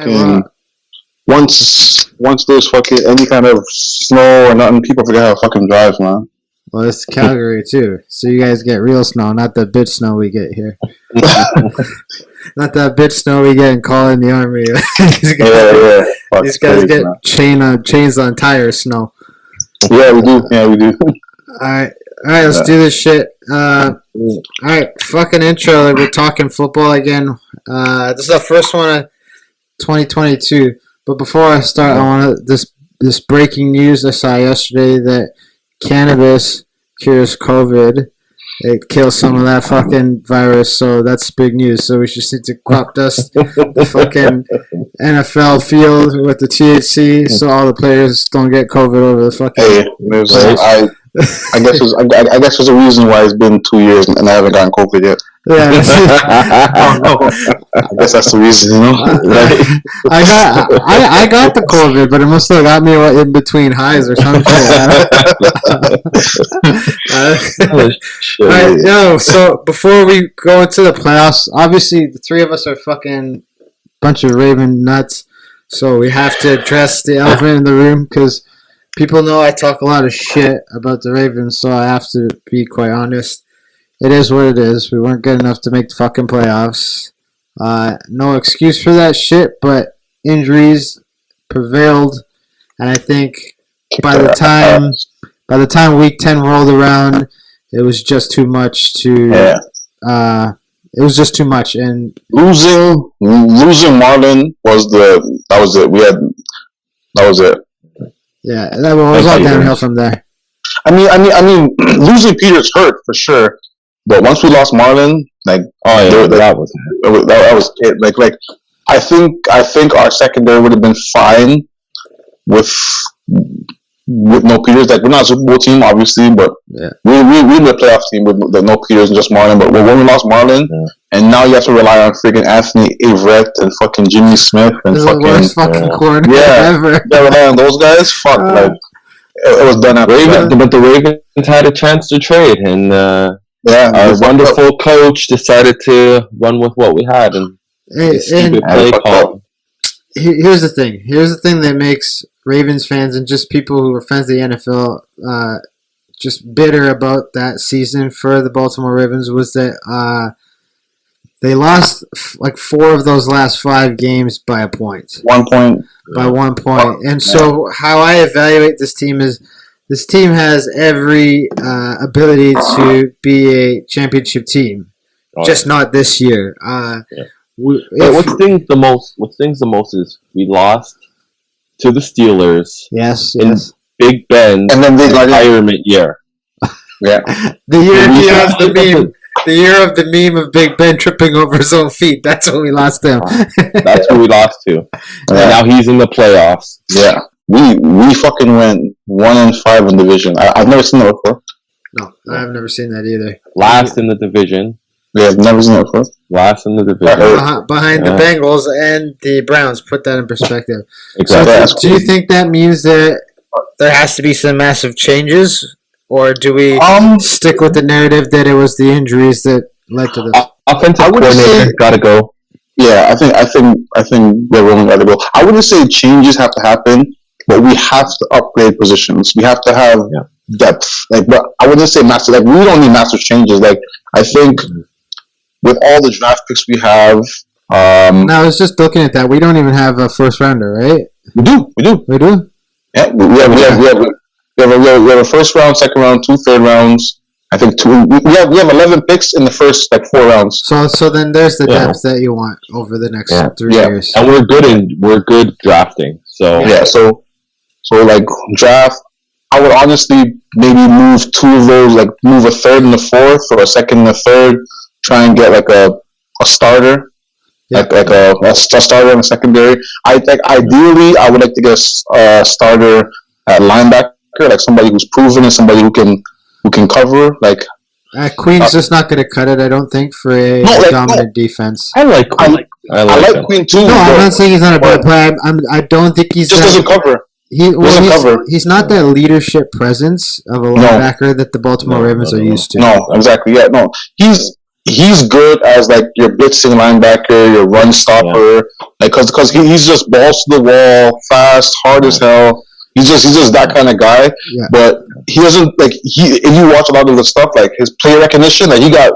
fucking once there's fucking any kind of snow or nothing, people forget how to fucking drive, man. Well, it's Calgary too, so you guys get real snow, not the bitch snow we get here. Not that bitch snow we get in calling the army. These guys get chains on tires snow. Yeah, we do. All right, let's do this shit. All right, fucking intro. Like we're talking football again. This is the first one of 2022. But before I start, I want this breaking news I saw yesterday that cannabis cures COVID. It kills some of that fucking virus, so that's big news. So we just need to crop dust the fucking NFL field with the THC, so all the players don't get COVID over the fucking. Hey, I guess there's a reason why it's been 2 years and I haven't gotten COVID yet. Yeah, I guess that's the reason, you know. I got the COVID, but it must have got me in between highs or something. All right, yo. So before we go into the playoffs, obviously the three of us are fucking bunch of Raven nuts, so we have to address the elephant in the room because people know I talk a lot of shit about the Ravens, so I have to be quite honest. It is what it is. We weren't good enough to make the fucking playoffs. No excuse for that shit, but injuries prevailed, and I think by the time week 10 rolled around, it was just too much it was just too much, and losing Marlon that was it. Yeah, that was all downhill from there. I mean, losing Peters hurt for sure. But once we lost Marlon, that was it. Like I think our secondary would have been fine with no Peters. Like we're not a Super Bowl team, obviously, but we were a playoff team with no Peters and just Marlon. But when we lost Marlon, and now you have to rely on freaking Anthony Averett and fucking Jimmy Smith and this fucking is the worst fucking corner ever. Yeah, rely on those guys. Fuck, like it was done at Ravens. But the Ravens had a chance to trade, and our wonderful coach decided to run with what we had and play call. Here's the thing. Here's the thing that makes Ravens fans and just people who are fans of the NFL just bitter about that season for the Baltimore Ravens was that they lost like 4 of those last 5 games by a point. 1 point. By 1 point. And so how I evaluate this team is this team has every ability to be a championship team, just not this year. What stings the most is we lost to the Steelers. Yes. Big Ben, and then retirement year. Yeah, the year he has the meme. The year of the meme of Big Ben tripping over his own feet. That's when we lost him. That's who we lost to. And now he's in the playoffs. Yeah. We fucking went 1-5 in division. I've never seen that before. No, I've never seen that either. Last in the division. Yeah, I've never seen that before. Last in the division. Behind the Bengals and the Browns. Put that in perspective. Exactly. So do you think that means that there has to be some massive changes? Or do we stick with the narrative that it was the injuries that led to this? Offensive coordinator got to go. Yeah, I think everyone got to go. I wouldn't say changes have to happen, but we have to upgrade positions. We have to have depth. Like, but I wouldn't say massive. Like, we don't need massive changes. Like, I think with all the draft picks we have. Now, I was just looking at that. We don't even have a first rounder, right? We do. Yeah, we have a first round, second round, 2 third rounds. I think 2. We have 11 picks in the first 4 rounds. So then there's the depth that you want over the next 3 years. And we're good drafting. So so like draft. I would honestly maybe move 2 of those, like move a third and a fourth, or a second and a third. Try and get like a starter, like a starter in the secondary. Ideally, I would like to get a starter at linebacker, like somebody who's proven and somebody who can cover. Like Queen's just not going to cut it, I don't think, for a dominant defense. I like Queen. I like Queen too. No, I'm not saying he's not a bad player. I don't think he's just doesn't cover. He's not that leadership presence of a linebacker that the Baltimore Ravens are used to. No, exactly. Yeah, no. he's good as like your blitzing linebacker, your run stopper, like because he's just balls to the wall, fast, hard as hell. He's just that kind of guy. Yeah. But he doesn't like if you watch a lot of the stuff, like his play recognition, like he got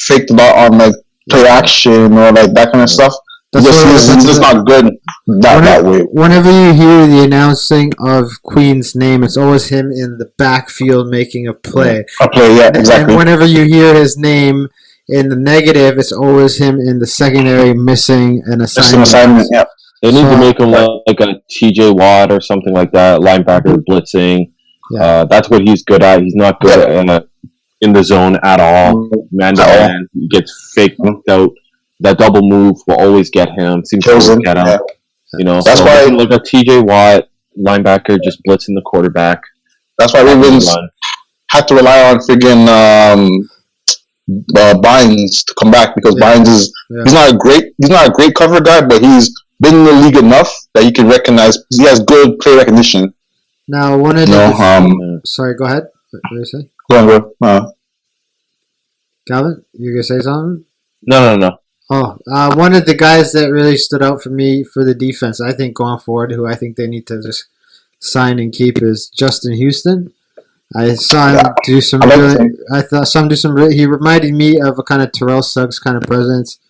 faked a lot on like play action or like that kind of stuff. He's just not good that way. Whenever you hear the announcing of Queen's name, it's always him in the backfield making a play. Yeah, exactly. And whenever you hear his name in the negative, it's always him in the secondary missing an assignment. Yeah. They need to make him like a TJ Watt or something like that, linebacker blitzing. Yeah. That's what he's good at. He's not good in the zone at all. Man to man, he gets faked out. That double move will always get him. Seems to always get him. Yeah. You know, that's why like a TJ Watt linebacker just blitzing the quarterback. That's why Ravens had to rely on friggin' Bynes to come back because Bynes is he's not a great cover guy, but he's been in the league enough that you can recognize he has good play recognition. Now, one of the sorry, go ahead. What did you say? Go on, Calvin, you gonna say something? No. Oh, one of the guys that really stood out for me for the defense, I think going forward, who I think they need to just sign and keep is Justin Houston. I saw him do some. He reminded me of a kind of Terrell Suggs kind of presence.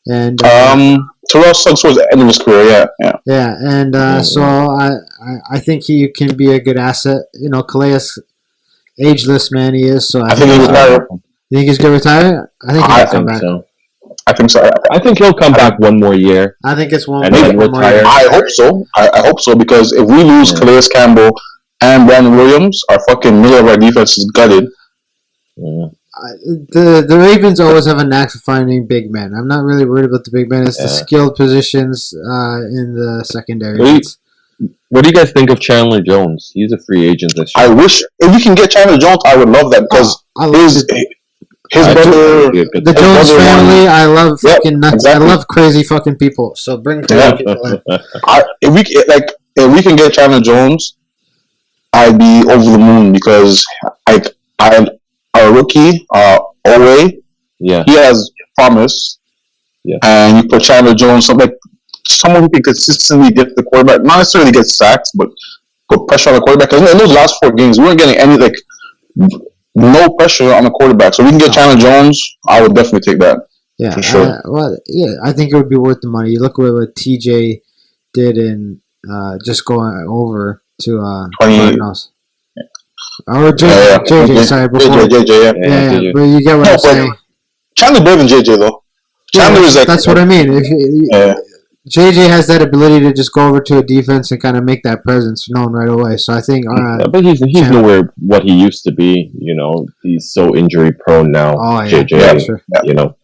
And Terrell Suggs was the end of his career, yeah, and so I think he can be a good asset. You know, Calais, ageless man he is. So I think he's retire. You think he's gonna retire? I think he'll come back. So. I think so. I think he'll come back one more year. I think it's one more year. I hope so. I hope so because if we lose Calais Campbell and Brandon Williams, our fucking middle of our defense is gutted. Yeah. The Ravens always have a knack for finding big men. I'm not really worried about the big men. It's the skilled positions in the secondary. What do you guys think of Chandler Jones? He's a free agent this year. I wish if we can get Chandler Jones, I would love that because his brother, the Jones family. I love fucking nuts. Exactly. I love crazy fucking people. So bring crazy people in. If we can get Chandler Jones, I'd be over the moon because our rookie, Owe, he has promise. Yeah. And you put Chandler Jones, someone who can consistently get the quarterback, not necessarily get sacks, but put pressure on the quarterback. Because in those last 4 games, we weren't getting any, no pressure on the quarterback. So we can get Chandler Jones, I would definitely take that. Yeah. For sure. I think it would be worth the money. You look what TJ did in just going over to Cardinals. Or JJ, sorry, before. JJ, yeah, but you get what I'm saying. Chandler better than JJ, though. Chandler is that's what I mean. JJ has that ability to just go over to a defense and kind of make that presence known right away. So I think, but he's nowhere what he used to be. You know, he's so injury prone now. Oh yeah, JJ, sure. You know.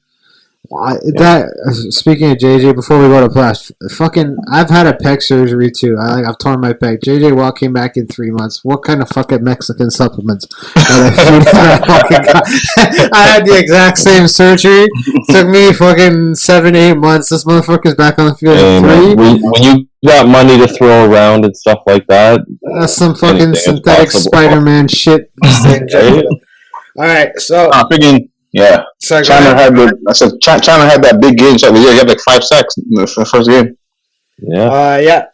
Speaking of JJ, before we go to class, I've had a pec surgery too. I've torn my pec. JJ Watt came back in 3 months. What kind of fucking Mexican supplements? I had the exact same surgery. Took me fucking 7-8 months. This motherfucker's back on the field in 3. When you got money to throw around and stuff like that, that's some fucking synthetic Spider-Man shit. All right, so. Yeah, China had that big game. He had like 5 sacks in the first game. Yeah.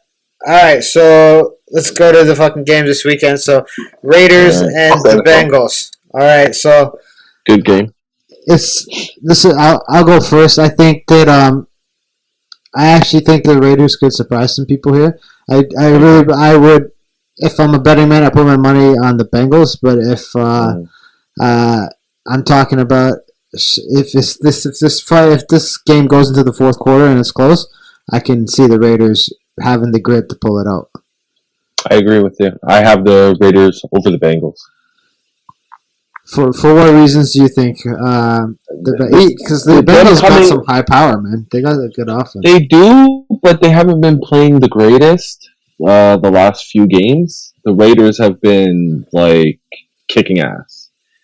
All right, so let's go to the fucking games this weekend. So Raiders and the Bengals. All right, so good game. I'll go first. I think that I actually think the Raiders could surprise some people here. I would if I'm a betting man, I put my money on the Bengals. But if I'm talking about if this game goes into the fourth quarter and it's close, I can see the Raiders having the grit to pull it out. I agree with you. I have the Raiders over the Bengals. For what reasons do you think? Because the Bengals got some high power, man. They got a good offense. They do, but they haven't been playing the greatest the last few games. The Raiders have been kicking ass.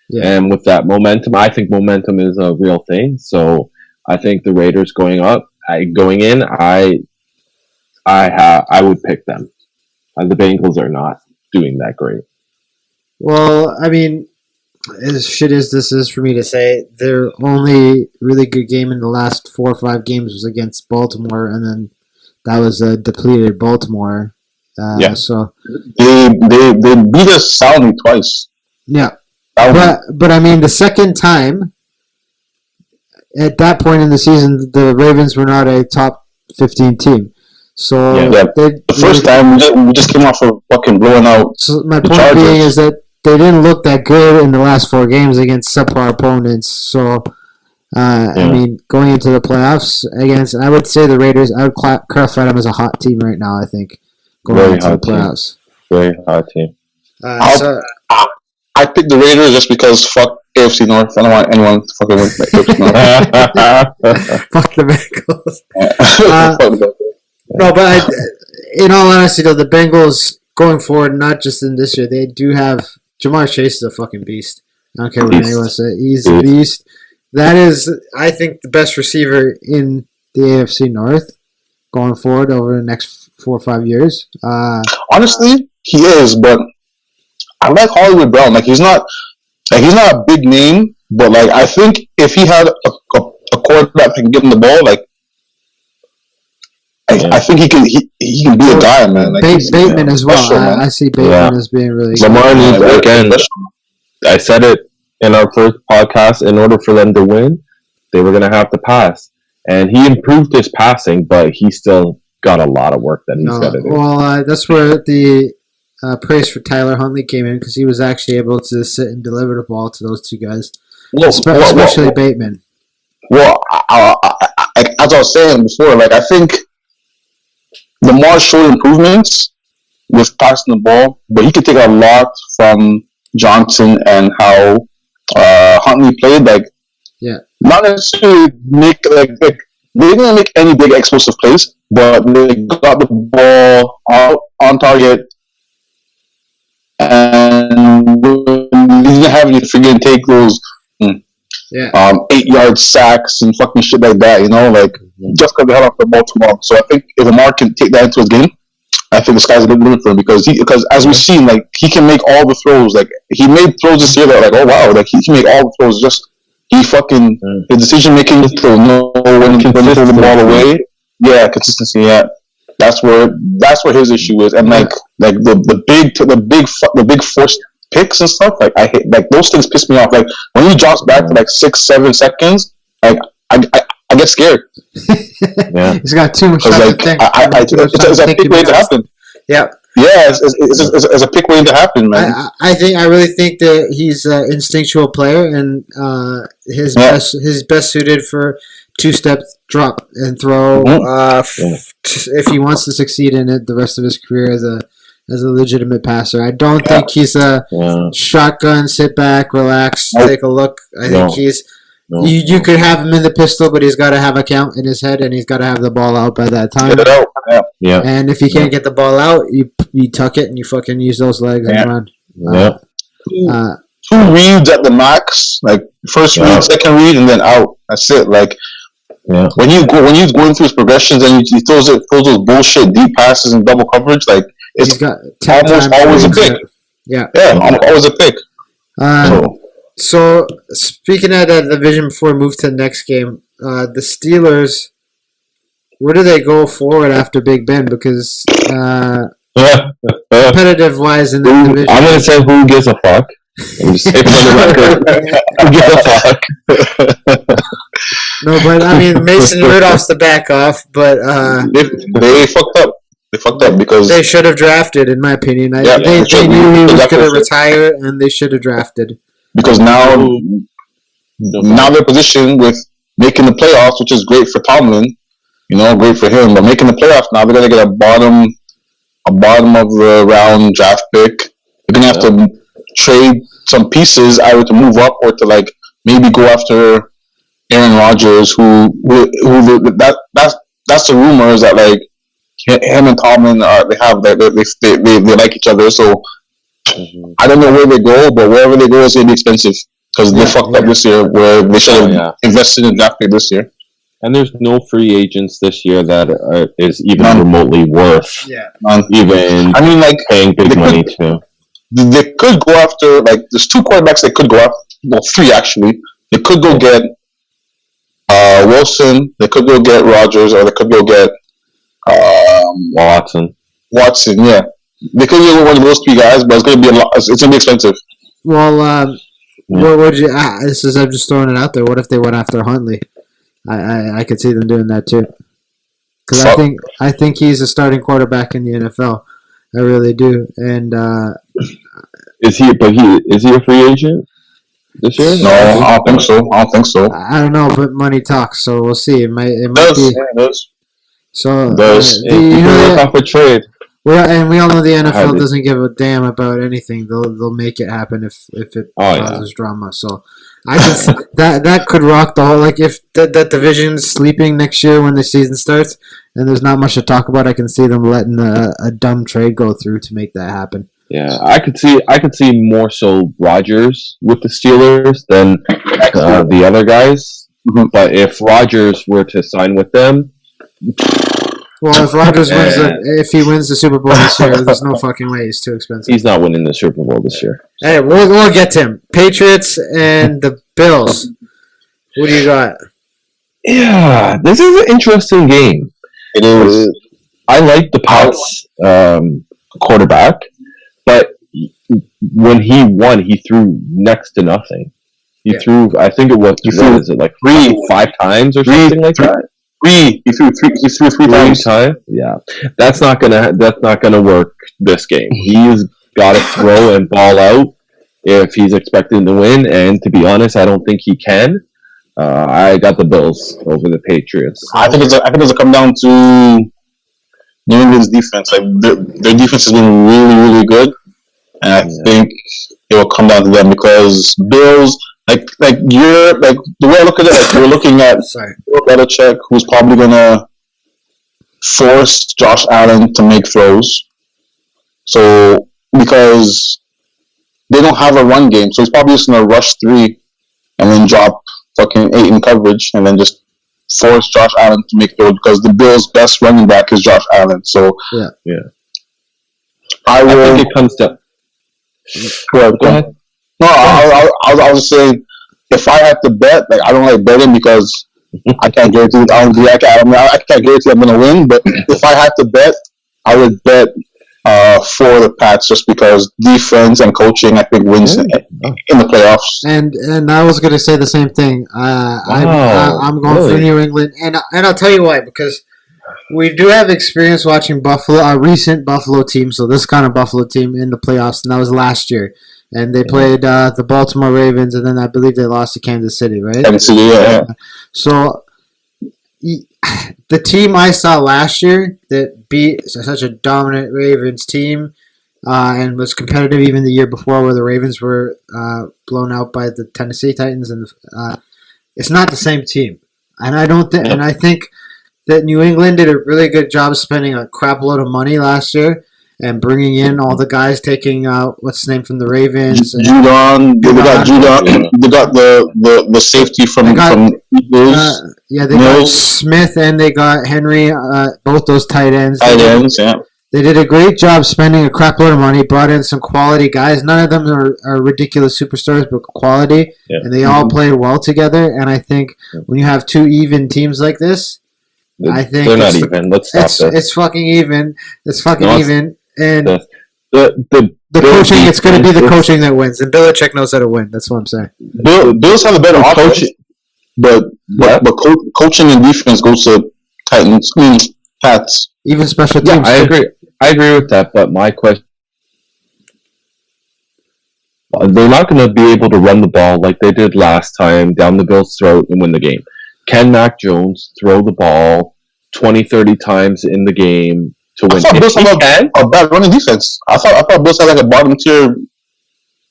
Yeah. And with that momentum, I think momentum is a real thing. So I think the Raiders going in, I would pick them. And the Bengals are not doing that great. Well, I mean, as shit as this is for me to say, their only really good game in the last 4 or 5 games was against Baltimore, and then that was a depleted Baltimore. So they beat us soundly twice. Yeah, but I mean, the second time at that point in the season, the Ravens were not a top 15 team. So the first time we just came off of fucking blowing out. So my point being is that they didn't look that good in the last 4 games against subpar opponents. So, I mean, going into the playoffs against, I would say the Raiders, I would classify them as a hot team right now, I think, going into the playoffs. Very hot team. I picked the Raiders just because fuck AFC North. I don't want anyone to fucking win AFC North. Fuck the Bengals. No, but in all honesty, though, the Bengals going forward, not just in this year, they do have Jamar Chase is a fucking beast. I don't care what anyone says. He's a beast. That is, I think, the best receiver in the AFC North going forward over the next 4 or 5 years. Honestly, he is, but I like Hollywood Brown. Like he's not a big name, but like I think if he had a quarterback that can give him the ball, like I think he can be a guy, man. Like Bateman as well. Special, I see Bateman as being really good. Lamar needs, again, I said it in our first podcast, in order for them to win, they were going to have to pass. And he improved his passing, but he still got a lot of work that he's got to do. Well, that's where the praise for Tyler Huntley came in, because he was actually able to sit and deliver the ball to those 2 guys, especially Bateman. Well, as I was saying before, like I think Lamar showed improvements with passing the ball, but he could take a lot from Johnson and how Huntley played. Like, not necessarily make they didn't make any big explosive plays, but they got the ball out on target, and they didn't have any friggin' take those 8-yard sacks and fucking shit like that, you know, like just because they held off the ball too long. So I think if Lamar can take that into his game, I think the sky's the limit for him, because as we've seen, like he can make all the throws. Like he made throws this year that like, oh wow, like he can make all the throws. Just his decision making to know when to throw the ball away. Yeah, consistency. Yeah, that's where his issue is, and like the big forced picks and stuff. Like I hate, like those things piss me off. Like when he drops back for like 6-7 seconds, like I get scared. He's got too much time to think. It's a pick waiting to happen. Yeah. Yeah, it's a pick waiting to happen, man. I really think that he's an instinctual player, and his best suited for 2-step drop and throw. If he wants to succeed in it the rest of his career as a legitimate passer, I don't think he's a shotgun, sit back, relax, take a look. I think he's. You could have him in the pistol, but he's got to have a count in his head, and he's got to have the ball out by that time. Get it out. Yeah. And if he can't get the ball out, you tuck it and you fucking use those legs and run. 2 reads at the max, like first read, second read, and then out. That's it. Like when he's going through his progressions and he throws those bullshit deep passes and double coverage, like it's almost always a pick. Always a pick. So speaking of the division before we move to the next game, the Steelers, where do they go forward after Big Ben? Because competitive wise in the division, I'm gonna say who gives a fuck. I'm just saying for the record, who gives a fuck? No, but I mean Mason Rudolph's the back off, but they fucked up. They fucked up because they should have drafted, in my opinion. They knew he was going to retire, and they should have drafted. Because now they're positioned with making the playoffs, which is great for Tomlin, you know, great for him. But making the playoffs now, they're gonna get a bottom of the round draft pick. They're gonna have to trade some pieces either to move up or to like maybe go after Aaron Rodgers, that's the rumors that like him and Tomlin they like each other. So. I don't know where they go, but wherever they go, it's going to be expensive because they fucked up this year where they should have invested in draft pick this year. And there's no free agents this year that is even remotely worth even paying big money to. they could go after, like, there's two quarterbacks they could go after. Well, three actually. They could go get Wilson. They could go get Rodgers, or they could go get Watson. Yeah, they could get one of those three guys, but it's gonna be a lot. It's gonna be expensive. Well, what would you? I'm just throwing it out there. What if they went after Huntley? I could see them doing that too. Because I think he's a starting quarterback in the NFL. I really do. And is he a free agent this year? No, I don't think so. I don't know, but money talks, so we'll see. It might it does. So you can work off a trade. And we all know the NFL doesn't give a damn about anything. They'll make it happen if it causes drama. So I can that could rock the whole. Like if that division's sleeping next year when the season starts, and there's not much to talk about, I can see them letting a dumb trade go through to make that happen. Yeah, I could see more so Rodgers with the Steelers than the other guys. Mm-hmm. But if Rodgers were to sign with them. Well, if Rodgers wins the Super Bowl this year, there's no fucking way. He's too expensive. He's not winning the Super Bowl this year. Hey, we'll get to him. Patriots and the Bills. Who do you got? Yeah, this is an interesting game. It is. I like the Pats quarterback, but when he won, he threw next to nothing. He threw. I think it was. Like 5 times or something like that? He threw three times. Yeah, that's not gonna work this game. He's got to throw and ball out if he's expecting to win. And to be honest, I don't think he can. I got the Bills over the Patriots. I think it's come down to New England's defense. Like their defense has been really, really good, and I think it will come down to them because Bills. Like you're like the way I look at it, like you're looking at Reddick, who's probably gonna force Josh Allen to make throws. So because they don't have a run game, so he's probably just gonna rush 3 and then drop fucking 8 in coverage and then just force Josh Allen to make throws because the Bills' best running back is Josh Allen. So yeah. I think it comes to. Go ahead. No, I was saying, if I had to bet, like I don't like betting because I can't guarantee. I can't guarantee I'm gonna win. But if I had to bet, I would bet for the Pats just because defense and coaching I think wins in the playoffs. And I was gonna say the same thing. I'm going for New England, and I'll tell you why, because we do have experience watching a recent Buffalo team, so this kind of Buffalo team in the playoffs, and that was last year. And they played the Baltimore Ravens, and then I believe they lost to Kansas City, right? Kansas City, yeah. So the team I saw last year that beat such a dominant Ravens team and was competitive even the year before, where the Ravens were blown out by the Tennessee Titans, and it's not the same team. And I think that New England did a really good job spending a crap load of money last year. And bringing in all the guys, taking what's his name from the Ravens. Judon. They got Judon. They got the safety from Eagles. They got Smith and they got Henry. Both those tight ends. Yeah. They did a great job spending a crap load of money. Brought in some quality guys. None of them are ridiculous superstars, but quality. Yeah. And they all played well together. And I think when you have 2 even teams like this, I think they're not even. Let's stop this. It's fucking even. It's fucking even. And the coaching, it's going to be the coaching that wins. And Belichick knows how to win. That's what I'm saying. Bills have a better offense, but coaching and defense goes to Pats. Even special teams. Yeah, I agree with that. But my question: they're not going to be able to run the ball like they did last time down the Bills' throat and win the game. Can Mac Jones throw the ball 20, 30 times in the game? To win. I thought Bills had a bad running defense. I thought Bills had like a bottom tier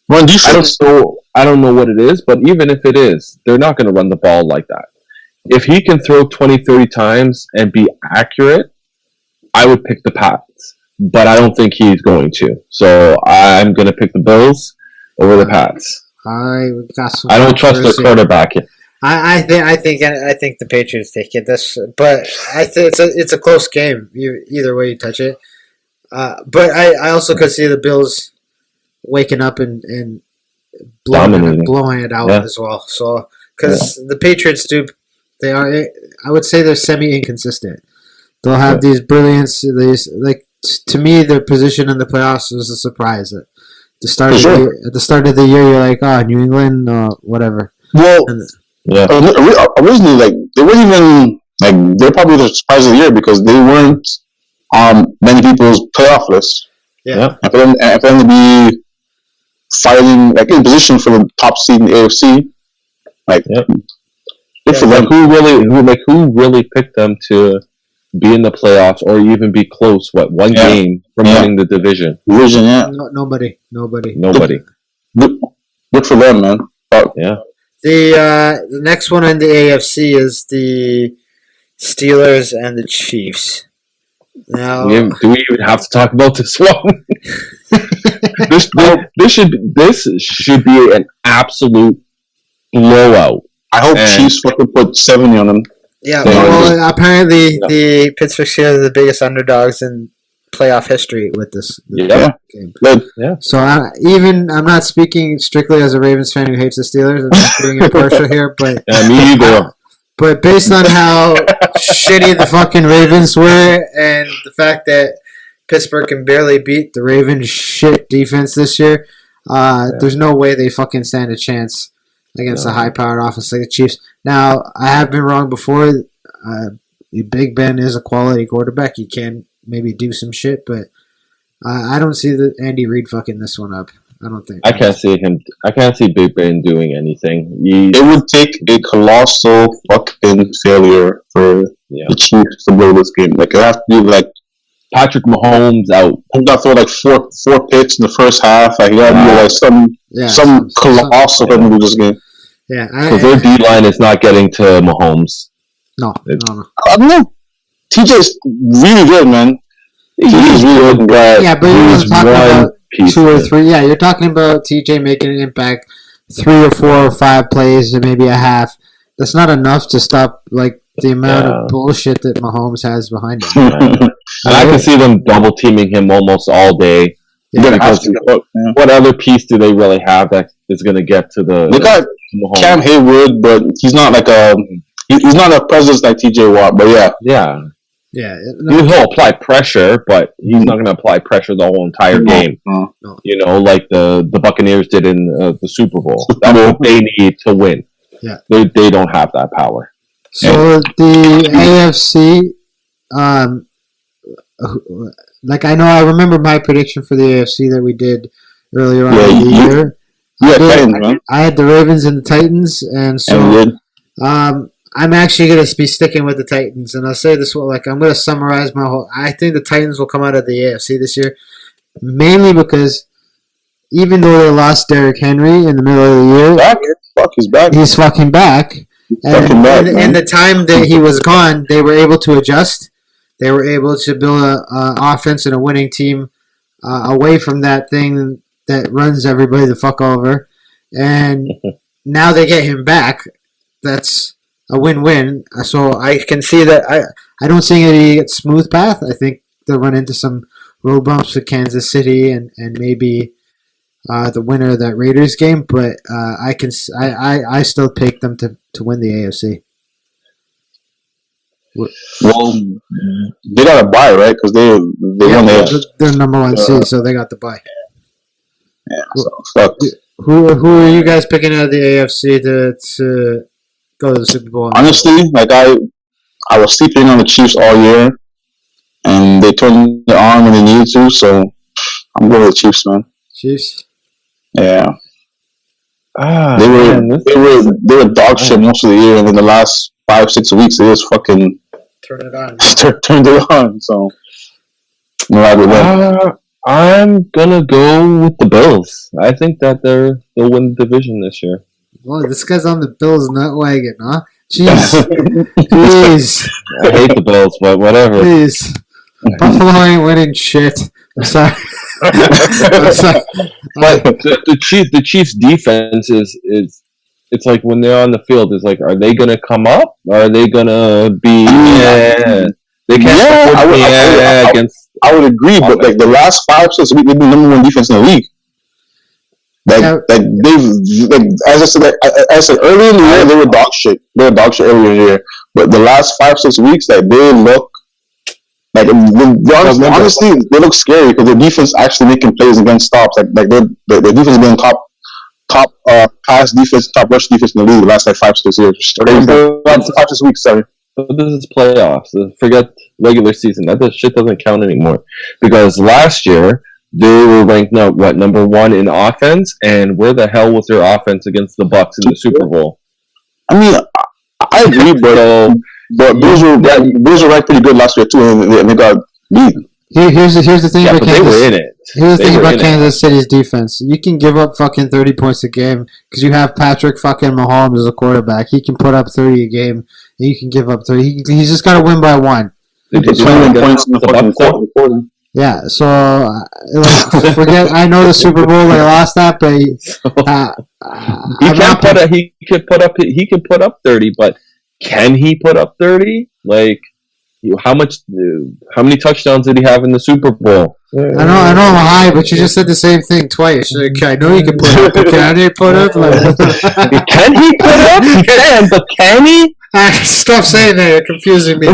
run defense. I don't know what it is, but even if it is, they're not going to run the ball like that. If he can throw 20, 30 times and be accurate, I would pick the Pats. But I don't think he's going to. So I'm going to pick the Bills over the Pats. I don't trust their quarterback. I think the Patriots take it. But I think it's a close game. Either way you touch it. But I also could see the Bills waking up and blowing it out as well. So because the Patriots I would say they're semi-inconsistent. They'll have these brilliance. To me, their position in the playoffs was a surprise. At the start of the year, you're like, oh, New England, whatever. Well, originally, like they weren't even like they're probably the surprise of the year because they weren't on many people's playoff lists. Yeah, and for them to be fighting like in position for the top seed in the AFC, like for them. Who really picked them to be in the playoffs or even be close? One game from winning the division? Nobody. Good for them, man. Yeah. The next one in the AFC is the Steelers and the Chiefs. Now, do we even have to talk about this one? This should be an absolute blowout. I hope Chiefs fucking put 70 on them. Yeah, well, apparently the Pittsburgh Steelers are the biggest underdogs in playoff history with this game. Yeah. So I'm not speaking strictly as a Ravens fan who hates the Steelers. I'm just being impartial here, but me either. But based on how shitty the fucking Ravens were and the fact that Pittsburgh can barely beat the Ravens' shit defense this year, there's no way they fucking stand a chance against a high-powered offense like the Chiefs. Now, I have been wrong before. Big Ben is a quality quarterback. He can maybe do some shit, but I don't see Andy Reid fucking this one up. I don't think. I can't see Big Ben doing anything. It would take a colossal fucking failure for the Chiefs to blow this game. Like, it has to be like Patrick Mahomes out. He got throw like four picks in the first half. Like, he got to be like some colossal to lose this game. Yeah, because their D line is not getting to Mahomes. No. I don't know. TJ's really good, man. He's really good. Yeah, but you're talking about 2 or 3. Yeah, you're talking about TJ making an impact 3 or 4 or 5 plays and maybe a half. That's not enough to stop like the amount of bullshit that Mahomes has behind him. And I can see them double teaming him almost all day. Yeah, because what other piece do they really have that is going to get to the? They got Cam Hayward, but he's not like he's not a presence like TJ Watt. But yeah. He'll apply pressure, but he's not going to apply pressure the whole entire game. No. You know, like the Buccaneers did in the Super Bowl. That's what they need to win. Yeah, they don't have that power. So the AFC, like I remember my prediction for the AFC that we did earlier on in the year. I had the Ravens and the Titans, and so I'm actually going to be sticking with the Titans, and I'll say this: I'm going to summarize my whole. I think the Titans will come out of the AFC this year, mainly because even though they lost Derrick Henry in the middle of the year, he's back. He's fucking back. In the time that he was gone, they were able to adjust. They were able to build an offense and a winning team away from that thing that runs everybody the fuck over. And now they get him back. That's a win-win. So I can see that. I don't see any smooth path. I think they'll run into some road bumps with Kansas City and maybe the winner of that Raiders game. But I still pick them to win the AFC. Well, they got a bye, right? Because they won the they're number 1 seed, so they got the bye. Yeah, so fuck. Who are you guys picking out of the AFC to go to the Super Bowl? Honestly, I was sleeping on the Chiefs all year, and they turned it on when they needed to, so I'm going with the Chiefs, man. Chiefs? Yeah. They were dog shit most of the year, and in the last 5-6 weeks, they just fucking turned it on. Turned it on. So I'm gonna go with the Bills. I think that they'll win the division this year. Well, this guy's on the Bills nut wagon, huh? Jeez. Jeez. I hate the Bills, but whatever. Jeez. Buffalo ain't winning shit. I'm sorry. But the Chiefs defense is it's like when they're on the field, it's like, are they gonna come up? Or are they gonna be? They can't against. I would agree, but like the last 5-6 weeks, they've been number 1 defense in the league. As I said, early in the year they were dog shit. They were dog shit earlier in the year, but the last 5-6 weeks, they look like honestly they look scary because their defense actually making plays against stops. Like their defense has been top pass defense, top rush defense in the league the last 5-6 years. 5-6 weeks, sorry. But this is playoffs. Forget regular season. That shit doesn't count anymore. Because last year they were ranked number 1 in offense, and where the hell was their offense against the Bucks in the Super Bowl? I mean, I agree, but Bills were ranked pretty good last year too, and they got beat. Here's the thing about Kansas. They were in it. Here's the thing about Kansas City's defense. You can give up fucking 30 points a game because you have Patrick fucking Mahomes as a quarterback. He can put up 30 a game, and you can give up 30. He's just got to win by 1. They put 21 points in the fucking quarter. Yeah, so forget. I know the Super Bowl they lost that, but he can put up 30, but can he put up 30? Like, how many touchdowns did he have in the Super Bowl? I know I'm high, but you just said the same thing twice. Like, I know he can put up, but can he put up? Can he put up? He can, but can he? Stop saying that. You're confusing me.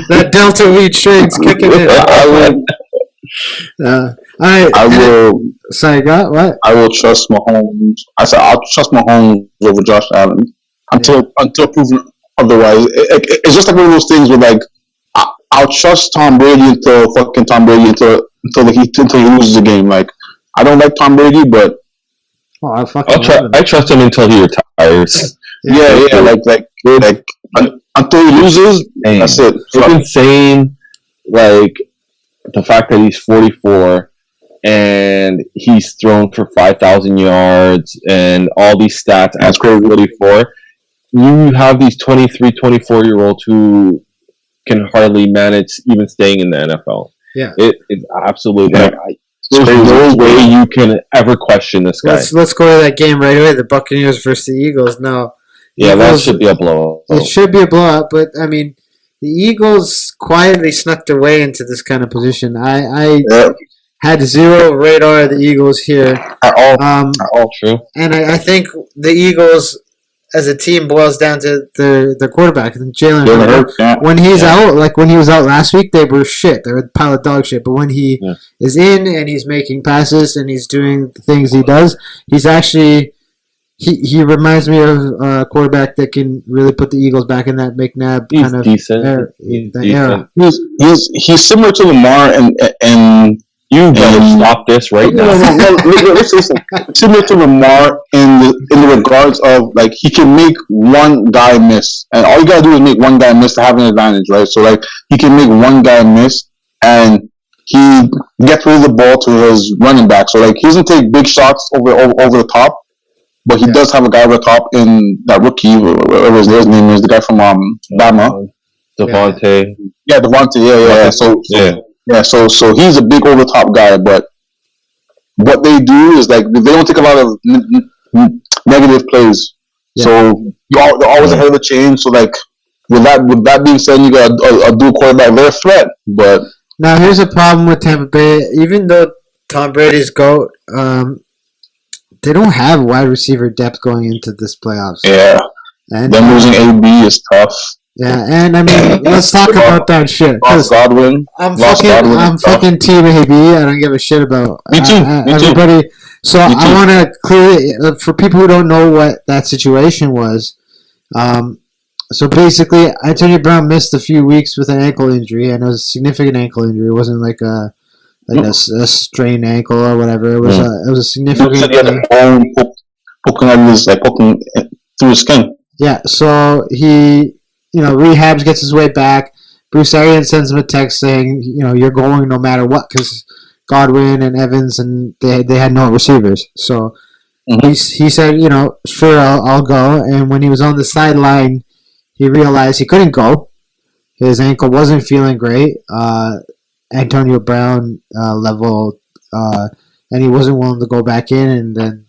That Delta weed strain's kicking in. I will. Sorry, what? I will trust Mahomes. I said I'll trust Mahomes over Josh Allen until proven otherwise. It's just like one of those things where like I'll trust Tom Brady until he loses the game. Like I don't like Tom Brady, but I trust him until he retires. Yeah. Like until he loses, that's it. It's insane. Like the fact that he's 44 and he's thrown for 5,000 yards and all these stats at 44. You have these 23, 24-year-olds who can hardly manage even staying in the NFL. Yeah, it's absolutely. There's no way you can ever question this guy. Let's go to that game right away. The Buccaneers versus the Eagles. Now, that should be a blowout. It should be a blowout, but I mean, the Eagles quietly snuck their way into this kind of position. I had zero radar of the Eagles here at all. True. And I think the Eagles as a team boils down to their quarterback, Jalen Hurts. When he's out, like when he was out last week, they were shit. They were a pile of dog shit. But when he is in and he's making passes and he's doing the things he does, he's actually he reminds me of a quarterback that can really put the Eagles back in that McNabb kind of era. He's similar to Lamar and you better stop this right now. No. Listen. Similar to Lamar in the regards of like he can make one guy miss, and all you gotta do is make one guy miss to have an advantage, right? So like he can make one guy miss, and he gets rid of the ball to his running back. So like he doesn't take big shots over the top, but he does have a guy over the top in that rookie, whatever his name is, the guy from Bama, Devontae. Yeah, Devontae. Yeah. So he's a big over the top guy, but what they do is like they don't take a lot of negative plays. Yeah. So they're always ahead of the chain. So like with that being said, you got a dual quarterback. They're a threat, but now here's a problem with Tampa Bay. Even though Tom Brady's GOAT, they don't have wide receiver depth going into this playoffs. Yeah, and them losing AB is tough. Yeah, and I mean, let's talk about that shit. Lost Godwin. I'm fucking Team AB. I don't give a shit about everybody. So I want to clearly, for people who don't know what that situation was. So basically, Antonio Brown missed a few weeks with an ankle injury, and it was a significant ankle injury. It wasn't like a strained ankle or whatever. It was a significant. He had a bone poking through his skin. Yeah, so he. Rehabs, gets his way back. Bruce Arians sends him a text saying, you're going no matter what, because Godwin and Evans and they had no receivers. So he said, sure, I'll go. And when he was on the sideline, he realized he couldn't go. His ankle wasn't feeling great. Antonio Brown level, and he wasn't willing to go back in. And then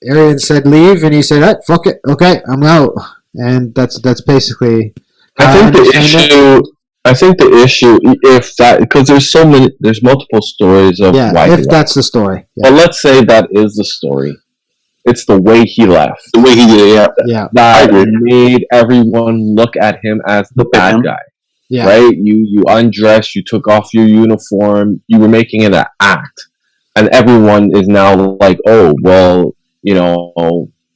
Arians said leave, and he said, fuck it, okay, I'm out. And that's basically. I think the issue I think the issue, because there's multiple stories of why. If that's the story. Yeah. But let's say that is the story. It's the way he left. The way he did it, yeah. That made everyone look at him as the bad guy. Yeah. Right? You undressed, you took off your uniform, you were making it an act. And everyone is now like, oh, well,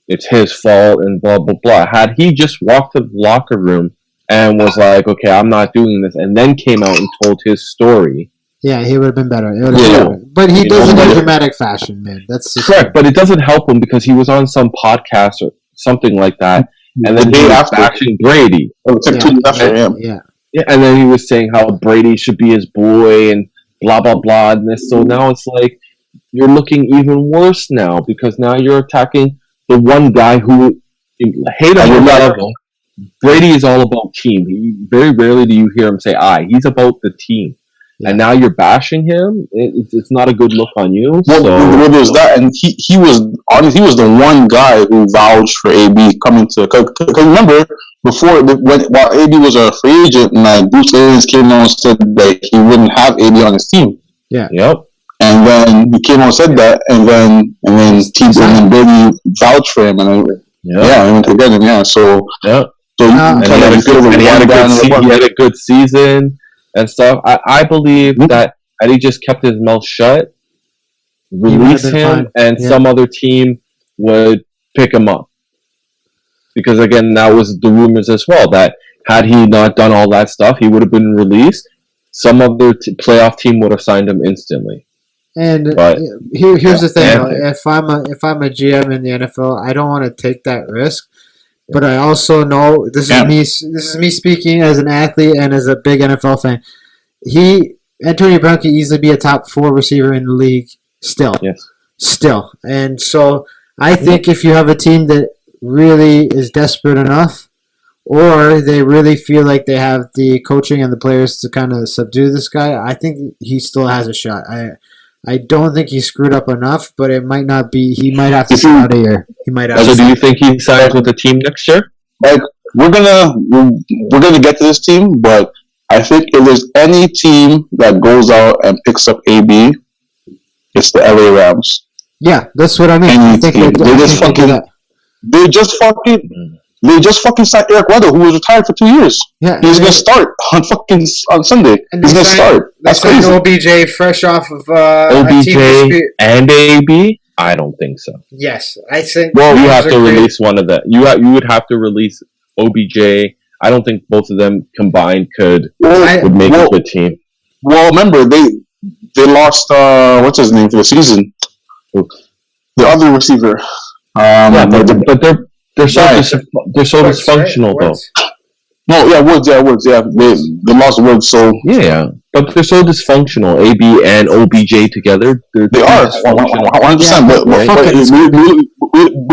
it's his fault and blah, blah, blah. Had he just walked to the locker room and was like, okay, I'm not doing this, and then came out and told his story. Yeah, he would have been better. Been better. But he does it in dramatic fashion, man. That's correct, but it doesn't help him because he was on some podcast or something like that, and then he was bashing Brady. Yeah, and then he was saying how Brady should be his boy and blah, blah, blah. And this, so now it's like you're looking even worse now because now you're attacking the one guy who hate on your level. Brady is all about team. Very rarely do you hear him say "I." He's about the team. Yeah. And now you're bashing him. It's not a good look on you. Well, there's that, and he was the one guy who vouched for AB coming to. Because remember, while AB was a free agent, like Bruce Arians came out and said that he wouldn't have AB on his team. Yeah. Yep. And then he came out and said that, and then Brady vouched for him, and he went to get him. Yeah. So yeah. So he had a good season. And stuff. I believe that had he just kept his mouth shut, release him, and some other team would pick him up. Because again, that was the rumors as well, that had he not done all that stuff, he would have been released. Some other playoff team would have signed him instantly. And here's the thing: if I'm a GM in the NFL, I don't want to take that risk. But I also know this is me speaking as an athlete and as a big NFL fan. Antonio Brown could easily be a top 4 receiver in the league still. Yes. Still. And so I think if you have a team that really is desperate enough, or they really feel like they have the coaching and the players to kind of subdue this guy, I think he still has a shot. I don't think he screwed up enough, but it might not be. He might have to sit out a year. He might have. So, do you think he signs with the team next year? Like we're gonna get to this team, but I think if there's any team that goes out and picks up AB, it's the LA Rams. Yeah, that's what I mean. They just fucking signed Eric Weddle, who was retired for 2 years. Yeah, he's gonna start on Sunday. He's gonna start. That's crazy. OBJ fresh off of OBJ and AB. I don't think so. Yes, I think. Well, you have to release one of them. You would have to release OBJ. I don't think both of them combined would make a good team. Well, remember they lost what's his name for the season? The other receiver. They're so dysfunctional though. No, Woods. They lost Woods, so yeah. But they're so dysfunctional. AB and OBJ together. They are 100%. But we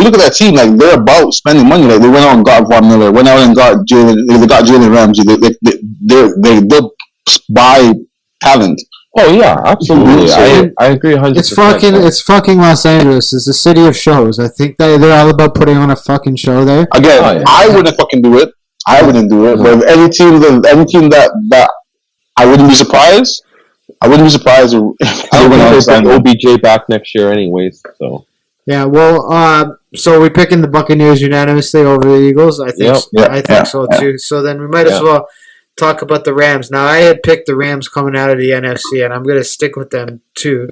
look at that team. Like they're about spending money. Like they went out and got Von Miller. Went out and got Jalen. They got Jalen Ramsey. They'll buy talent. Oh yeah, absolutely. I agree 100%. It's fucking Los Angeles. It's a city of shows. I think they're all about putting on a fucking show there. Again, I wouldn't fucking do it. I wouldn't do it. But any team that I wouldn't be surprised. I wouldn't be surprised if I would send OBJ back next year, anyways. So yeah, well, so we're picking the Buccaneers unanimously over the Eagles. I think so too. So then we might as well talk about the Rams. Now, I had picked the Rams coming out of the NFC, and I'm going to stick with them too.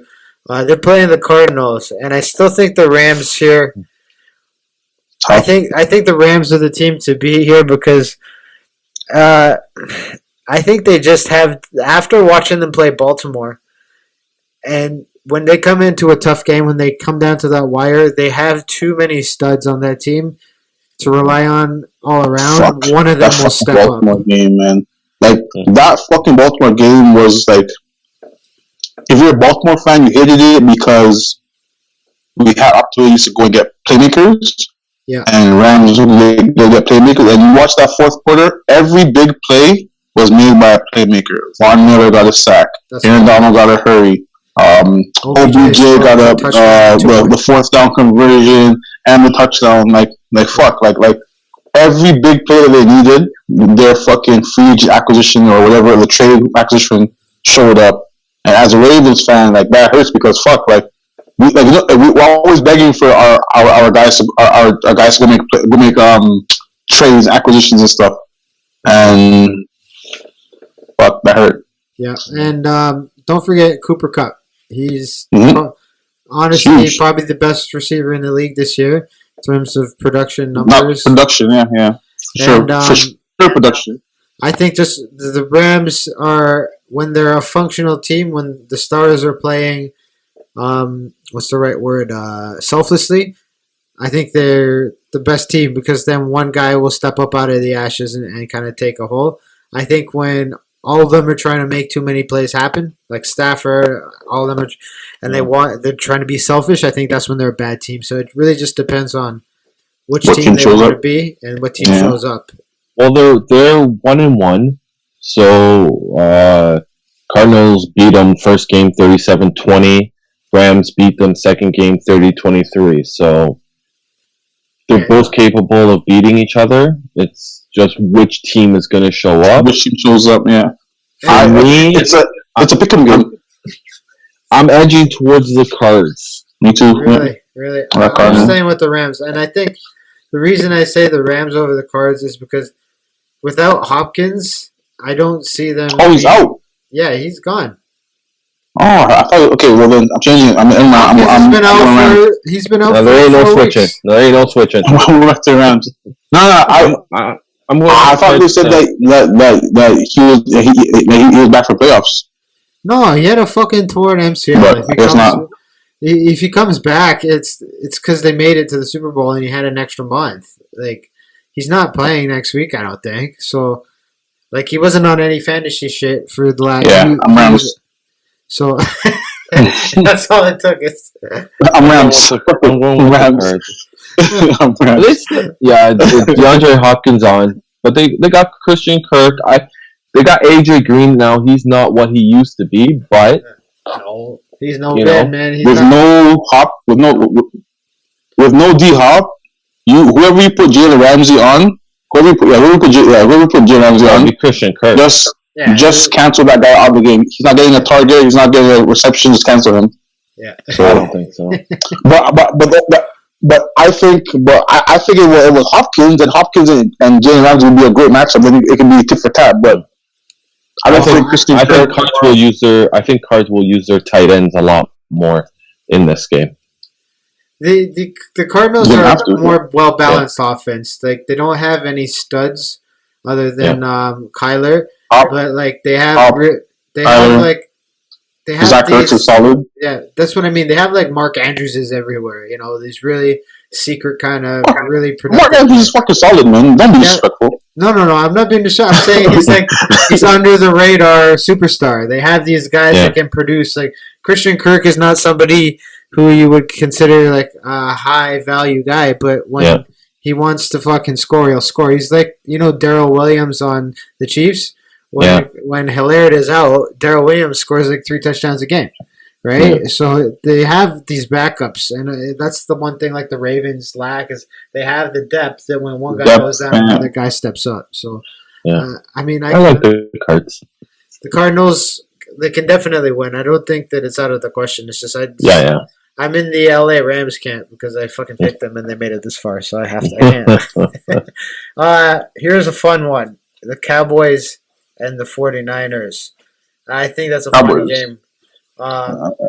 They're playing the Cardinals, and I still think the Rams here. I think the Rams are the team to beat here because I think they just have, after watching them play Baltimore, and when they come into a tough game, when they come down to that wire, they have too many studs on that team to rely on all around. One of them will step Baltimore up. Game, man. Like, that fucking Baltimore game was like, if you're a Baltimore fan, you hated it because we had opportunities to go and get playmakers. Yeah. And Rams go get playmakers. And you watch that fourth quarter, every big play was made by a playmaker. Von Miller got a sack. Aaron Donald got a hurry. OBJ got the fourth down conversion and the touchdown. Like fuck. Like every big play that they needed their fucking free agent acquisition or whatever the trade acquisition showed up, and as a Ravens fan, like that hurts because fuck, like we're always begging for our guys to our guys to go make trades, acquisitions and stuff, and fuck, that hurt. Yeah, and don't forget Cooper Kupp. He's honestly huge. Probably the best receiver in the league this year in terms of production numbers. Not production, yeah. For sure, production. I think just the Rams are, when they're a functional team, when the stars are playing, what's the right word? Selflessly. I think they're the best team because then one guy will step up out of the ashes and kind of take a hole. I think when all of them are trying to make too many plays happen, like Stafford, all of them are, and they're trying to be selfish, I think that's when they're a bad team. So it really just depends on which team they want to be and what team shows up. Well, they're 1-1, so Cardinals beat them first game 37-20. Rams beat them second game 30-23. So they're both capable of beating each other. It's just which team is going to show up. Which team shows up, yeah. It's a pick'em game. I'm edging towards the Cards. Me too. Really. I'm staying with the Rams, and I think the reason I say the Rams over the Cards is because without Hopkins, I don't see them. Oh, he's out. Yeah, he's gone. Oh, I thought. Okay, well then I'm changing. He's been out. No, there ain't no switching. There ain't no switching. We're back to the Rams. No. I thought they said that he was back for playoffs. No, he had a fucking torn MCL. But I guess not. If he comes back, it's because they made it to the Super Bowl and he had an extra month. Like, he's not playing next week, I don't think. So, like, he wasn't on any fantasy shit for the last. Yeah, I'm Rams. So that's all it took. I'm Rams. Yeah, DeAndre Hopkins on, but they got Christian Kirk. They got AJ Green now. He's not what he used to be, but no, he's no good, man. With no D Hop, whoever you put Jalen Ramsey on, whoever put Jalen Ramsey on, be Christian Kirk. Just cancel that guy out of the game. He's not getting a target. He's not getting a reception. Just cancel him. Yeah. So I don't think so. But I think it was Hopkins and Jalen Ramsey would be a great matchup. Then it can be tit for tat. But I think Cards will use their tight ends a lot more in this game. The Cardinals are more well balanced offense. Like, they don't have any studs other than Kyler. But like they have Zach Ertz is solid. Yeah, that's what I mean. They have like Mark Andrews is everywhere. You know, these really secret kind of really productive. Mark Andrews is fucking solid, man. Don't be disrespectful. No. I'm not being disrespectful. I'm saying he's under the radar superstar. They have these guys that can produce. Like, Christian Kirk is not somebody who you would consider like a high value guy, but when he wants to fucking score, he'll score. He's like, Darrell Williams on the Chiefs. When Hillard is out, Darrell Williams scores like 3 touchdowns a game, right? Yeah. So they have these backups, and that's the one thing like the Ravens lack is they have the depth that when one guy goes down, another guy steps up. So, I like the Cards. The Cardinals, they can definitely win. I don't think that it's out of the question. It's just I'm in the LA Rams camp because I fucking picked them and they made it this far, so I can't. Here's a fun one: the Cowboys and the 49ers. I think that's a fun game.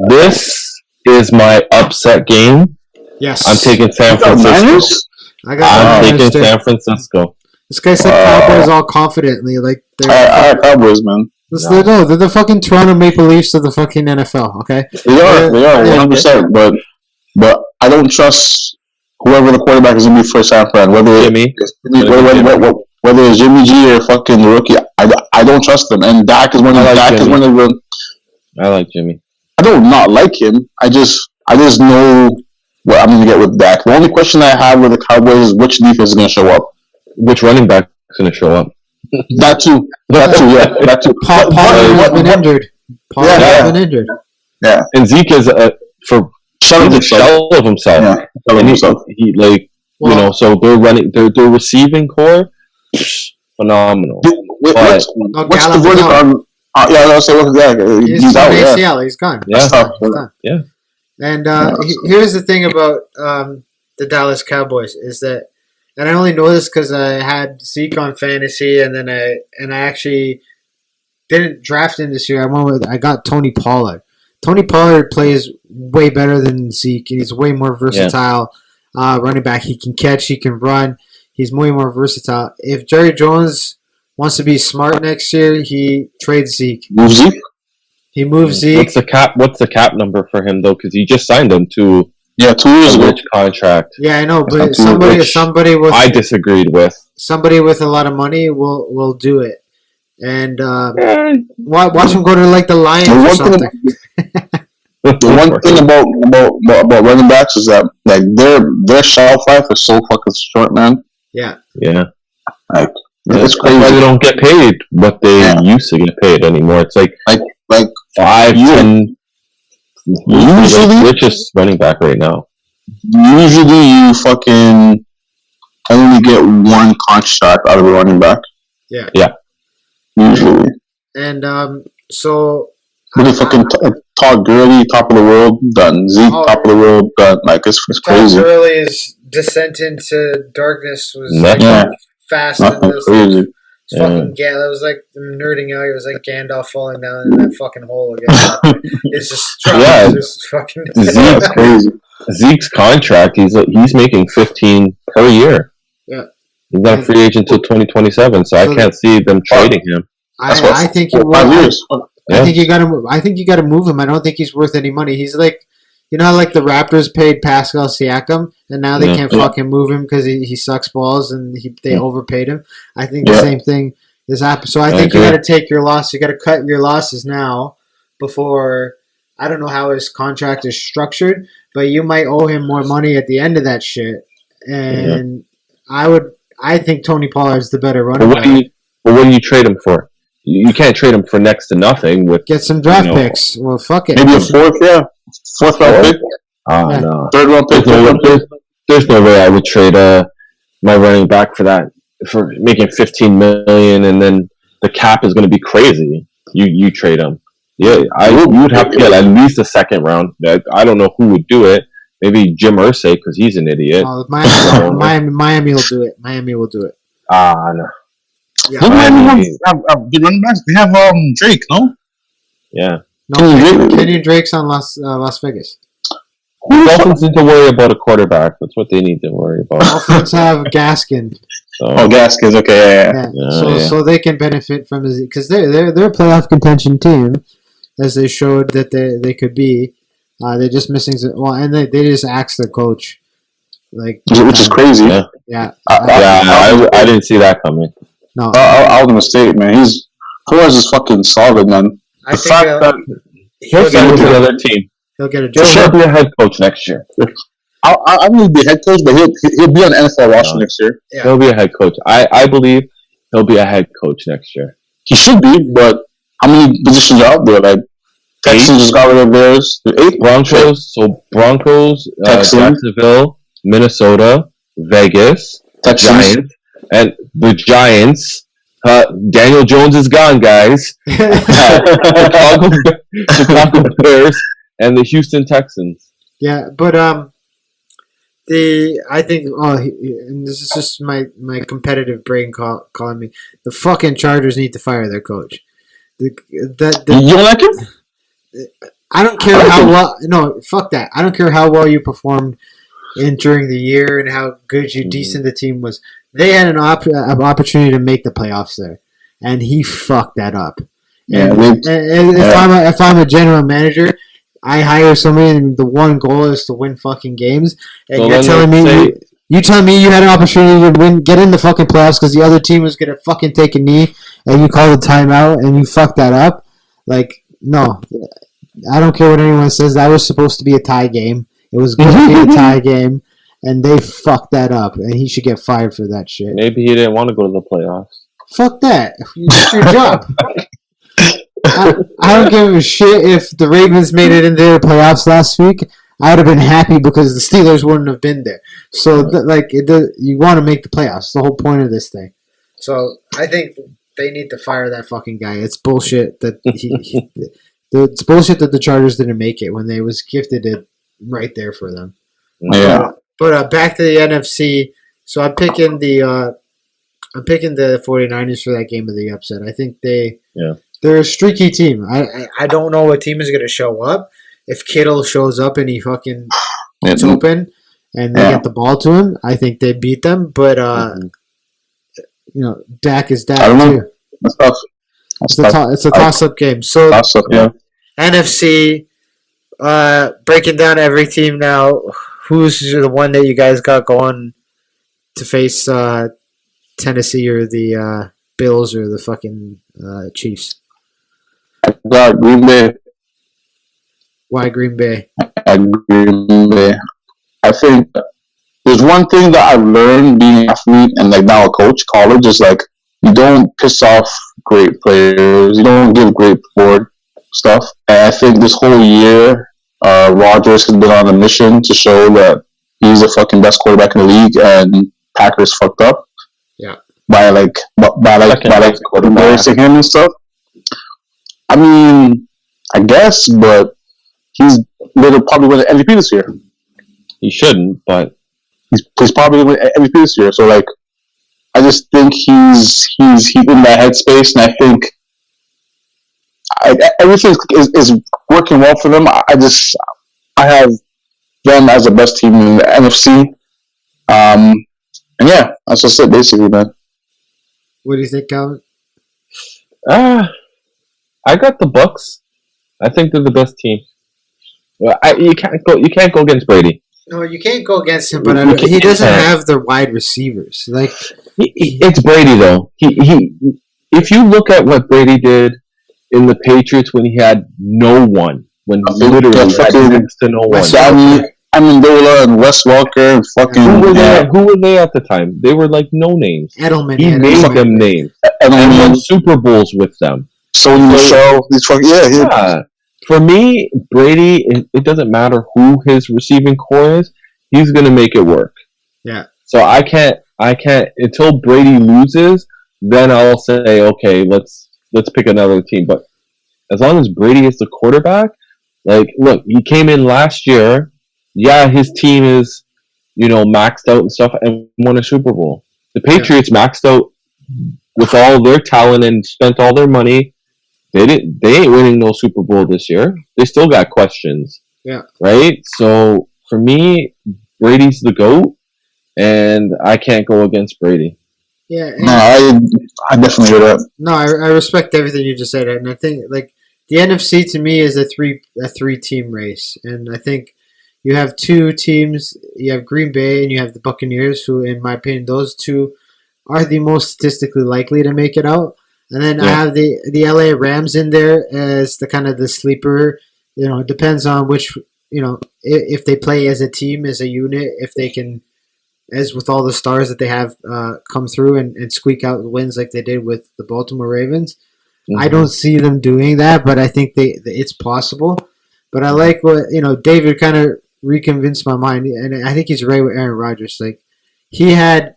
This is my upset game. Yes. I'm taking San Francisco. I'm taking San Francisco. This guy said Cowboys all confidently. Like, they're Cowboys, man. They're the fucking Toronto Maple Leafs of the fucking NFL, okay? They are 100%. But I don't trust whoever the quarterback is going to be for San Fran. Whether it's Jimmy G or fucking the rookie, I don't trust them. And Dak is one of them. I like Jimmy. I don't not like him. I just know what I'm going to get with Dak. The only question I have with the Cowboys is which defense is going to show up. Which running back is going to show up? That too. Paul has been injured. Paul has been injured. Yeah. And Zeke is he's a shell of himself. Yeah. And he so they're running their receiving core. phenomenal. What's the verdict on? Yeah, I was saying, he's out. ACL. He's gone. Yeah, he's gone. Yeah. And here's the thing about the Dallas Cowboys is that, and I only know this because I had Zeke on fantasy, and then I actually didn't draft him this year. I got Tony Pollard. Tony Pollard plays way better than Zeke, and he's way more versatile running back. He can catch, he can run. He's way more versatile. If Jerry Jones wants to be smart next year, he trades Zeke. Move Zeke? He moves Zeke. What's the cap number for him though? Because he just signed him to 2 years ago contract. Yeah, I know, but somebody with I disagreed with. Somebody with a lot of money will do it. And watch him go to like the Lions or something. The one thing about running backs is that like their shelf life is so fucking short, man. Yeah. Like it's crazy. That's why they don't get paid what they used to get paid anymore. It's like 5, 10. Usually the richest running back right now. Usually you fucking only get one contract out of a running back. Yeah. Usually. And so look at fucking Todd Gurley, top of the world, done. Zeke, top of the world, done. Like it's crazy. Todd Gurley's descent into darkness was fast and crazy. Fucking that was like nerding out. It was like Gandalf falling down in that fucking hole again. It's just fucking. Zeke's crazy. Zeke's contract. He's making 15 per year. Yeah. He's not a free agent until 2027, so I can't see them trading him. I think you 5 years. I think you got to. I think you got to move him. I don't think he's worth any money. He's like, how like the Raptors paid Pascal Siakam, and now they can't fucking move him because he sucks balls and they overpaid him. I think the same thing is happening. So I think you got to take your loss. You got to cut your losses now before. I don't know how his contract is structured, but you might owe him more money at the end of that shit. And I think Tony Pollard's the better running back. What do you trade him for? You can't trade him for next to nothing. Get some draft picks. Well, fuck it. Maybe a fourth round pick. No. Third round pick. There's no way I would trade my running back for that, for making $15 million, and then the cap is going to be crazy. You trade him. Yeah, you would have to get at least a second round. I don't know who would do it. Maybe Jim Irsay because he's an idiot. Miami will do it. Miami will do it. No. Yeah, Miami have good running backs. They have Drake, no? Yeah. No, Kenyon Drake's on Las Vegas. The Dolphins need to worry about a quarterback. That's what they need to worry about. Dolphins have Gaskin. Gaskins. Okay, yeah. So they can benefit from his because they're a playoff contention team, as they showed that they could be. They're just missing and they just axed their coach, which is crazy. Yeah. I didn't see that coming. No, I was a mistake, man. Flores is fucking solid, man. I think he'll get the other team. He'll get a job. He'll be a head coach next year. I won't be a head coach, but he'll be on the NFL roster next year. Yeah. He'll be a head coach. I believe he'll be a head coach next year. He should be, but how many positions are out there? Like Texans just got rid of theirs. 8 Broncos. So Broncos, Jacksonville, Minnesota, Vegas, Texans. Giants, and the Giants. Daniel Jones is gone, guys. Chicago Bears and the Houston Texans. Yeah, but I think and this is just my competitive brain calling me. The fucking Chargers need to fire their coach. You don't like him? I don't care how well. No, fuck that. I don't care how well you performed during the year and how good decent the team was. They had an opportunity to make the playoffs there, and he fucked that up. And if I'm a general manager, I hire somebody, and the one goal is to win fucking games. And so you're telling me you had an opportunity to get in the fucking playoffs because the other team was gonna fucking take a knee, and you called a timeout and you fucked that up. Like, no, I don't care what anyone says. That was supposed to be a tie game. It was going to be a tie game. And they fucked that up, and he should get fired for that shit. Maybe he didn't want to go to the playoffs. Fuck that. It's your job. I don't give a shit if the Ravens made it into the playoffs last week. I would have been happy because the Steelers wouldn't have been there. So, you want to make the playoffs. The whole point of this thing. So I think they need to fire that fucking guy. It's bullshit that it's bullshit that the Chargers didn't make it when they was gifted it right there for them. Yeah. But back to the NFC. So I'm picking the 49ers for that game of the upset. I think they're a streaky team. I don't know what team is going to show up. If Kittle shows up and he fucking it's open and they get the ball to him, I think they beat them. But Dak is Dak too. That's tough. It's a toss-up game. So toss-up, yeah. NFC, breaking down every team now. Who's the one that you guys got going to face Tennessee or the Bills or the fucking Chiefs? I got Green Bay. Why Green Bay? Green Bay. I think there's one thing that I've learned being an athlete and like now a coach, college, is like you don't piss off great players. You don't give great forward stuff. And I think this whole year, Rodgers has been on a mission to show that he's the fucking best quarterback in the league, and Packers fucked up. Yeah. By embarrassing him and stuff. I mean, I guess, but he's gonna probably win the MVP this year. He shouldn't, but he's probably going to win MVP this year. So like, I just think he's in that headspace, and I think everything is working well for them. I have them as the best team in the NFC. And yeah, that's just it basically, man. What do you think, Calvin? I got the Bucks. I think they're the best team. You can't go against Brady. No, you can't go against him, but he doesn't have the wide receivers. Like it's Brady though. He if you look at what Brady did in the Patriots when he had no one, when he literally had next to no one. Amendola and Wes Welker and fucking who were they at the time? They were like no names. Edelman. He made them names and won Super Bowls with them. So For me, Brady, it doesn't matter who his receiving core is, he's gonna make it work. Yeah. So I can't until Brady loses, then I'll say, okay, let's pick another team. But as long as Brady is the quarterback, like look, he came in last year, yeah, his team is, maxed out and stuff and won a Super Bowl. The Patriots maxed out with all their talent and spent all their money. They ain't winning no Super Bowl this year. They still got questions. Yeah. Right? So for me, Brady's the GOAT, and I can't go against Brady. Yeah. No, I definitely hear that. No, I respect everything you just said, and I think like the NFC to me is a three team race, and I think you have two teams. You have Green Bay and you have the Buccaneers, who, in my opinion, those two are the most statistically likely to make it out. And then I have the LA Rams in there as the kind of the sleeper. It depends on which, if they play as a team, as a unit, if they can, as with all the stars that they have come through and squeak out wins like they did with the Baltimore Ravens. Mm-hmm. I don't see them doing that, but I think it's possible. But I like what, David kind of reconvinced my mind, and I think he's right with Aaron Rodgers. Like, he had,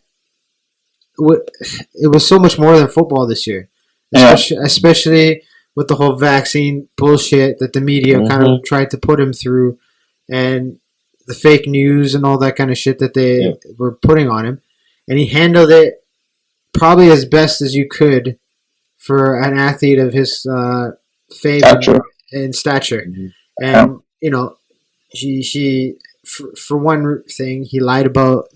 it was so much more than football this year. Especially with the whole vaccine bullshit that the media kind of tried to put him through, and the fake news and all that kind of shit that they were putting on him. And he handled it probably as best as you could for an athlete of his fame and stature. Mm-hmm. And, he for one thing, he lied about,